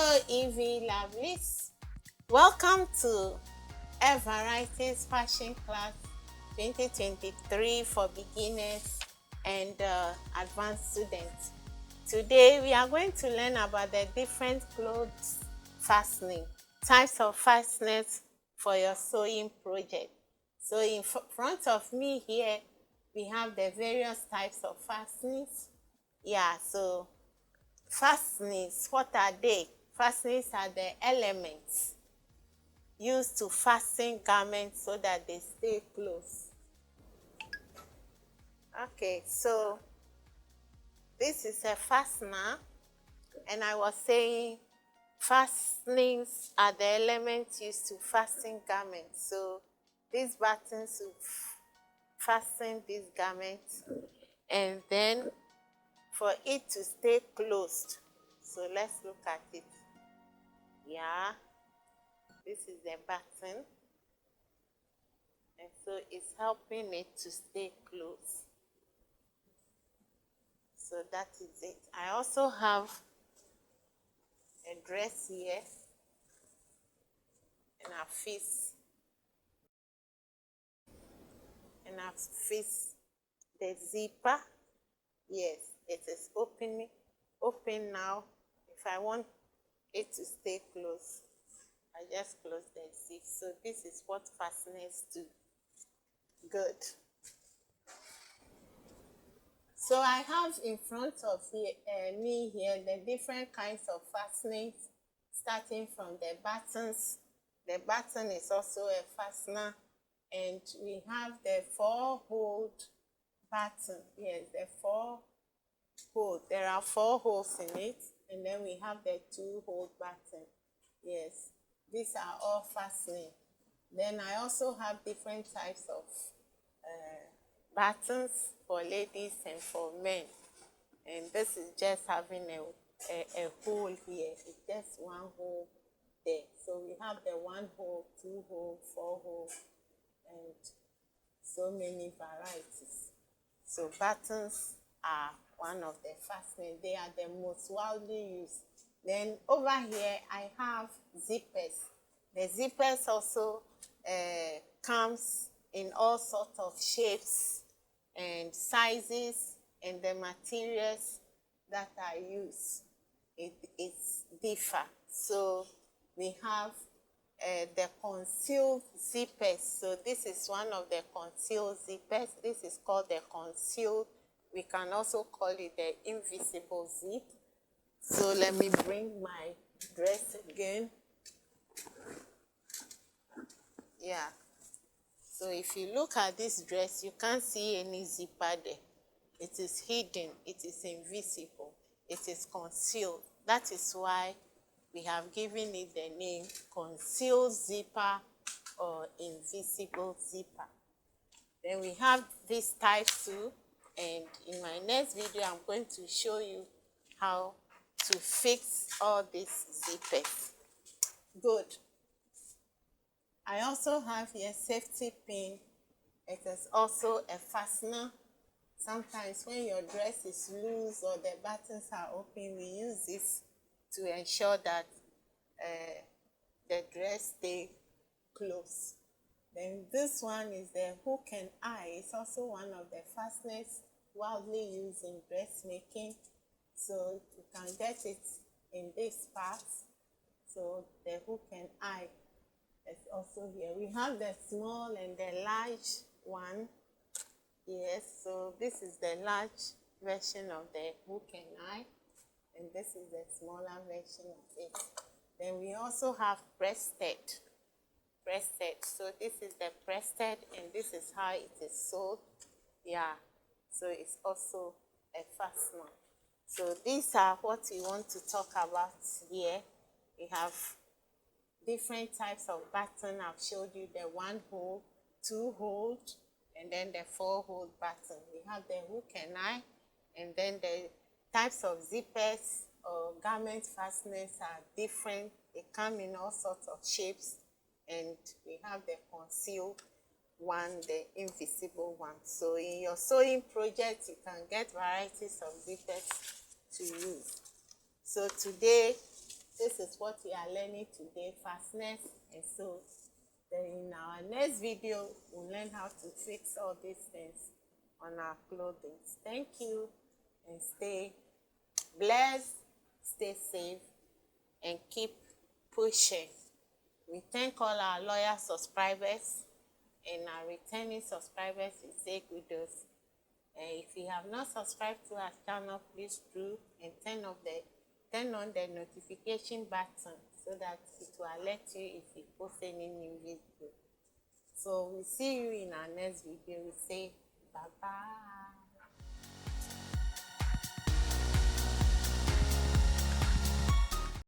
Hello, Evie Lovelies. Welcome to Air Varieties Fashion Class 2023 for beginners and advanced students. Today, we are going to learn about the different clothes fastening, types of fasteners for your sewing project. So in front of me here, we have the various types of fastenings. So fastenings, what are they? Fastenings are the elements used to fasten garments so that they stay close. Okay, so this is a fastener, and I was saying fastenings are the elements used to fasten garments. So these buttons will fasten these garments, and then for it to stay closed. So let's look at it. This is the button, and so it's helping it to stay closed. So that is it. I also have a dress here, and I've fixed the zipper. Yes, it is open now. If I want it to stay closed, I just close the zip. So this is what fasteners do. Good. So I have in front of me here the different kinds of fastenings, starting from the buttons. The button is also a fastener, and we have the 4-hole button. Yes, the 4-hole. There are 4 holes in it, and then we have the 2-hole button. Yes, these are all fastening. Then I also have different types of buttons for ladies and for men. And this is just having a hole here. It's just 1 hole there. So we have the 1-hole, 2-hole, 4-hole, and so many varieties. So buttons are one of the fastening. They are the most widely used. Then over here, I have zippers. The zippers also comes in all sorts of shapes and sizes, and the materials that are used, it's differ. So we have the concealed zippers. So this is one of the concealed zippers. This is called the concealed. We can also call it the invisible zip. So let me bring my dress again. So if you look at this dress, you can't see any zipper there. It is hidden, it is invisible, it is concealed. That is why we have given it the name concealed zipper or invisible zipper. Then we have this type too, and in my next video, I'm going to show you how to fix all these zippers. Good. I also have here safety pin. It is also a fastener. Sometimes when your dress is loose or the buttons are open, we use this to ensure that the dress stays close. Then this one is the hook and eye. It's also one of the fasteners widely used in dressmaking. So you can get it in this part. So the hook and eye is also here. We have the small and the large one. Yes, so this is the large version of the hook and eye, and this is the smaller version of it. Then we also have breasted. So this is the breasted, and this is how it is sold. So it's also a fastener. So these are what we want to talk about here. We have different types of button. I've showed you the 1-hole, 2-hole, and then the 4-hole button. We have the hook and eye, and then the types of zippers or garment fasteners are different. They come in all sorts of shapes, and we have the concealed one, the invisible one. So in your sewing project, you can get varieties of zippers to use. So today, This is what we are learning today, fasteners and sews. Then in our next video, we'll learn how to fix all these things on our clothing. Thank you, and stay blessed, stay safe, and keep pushing. We thank all our loyal subscribers and our returning subscribers in Say Kudos. And if you have not subscribed to our channel, please do, and turn on the notification button so that it will alert you if we post any new video. So we'll see you in our next video. We say bye bye.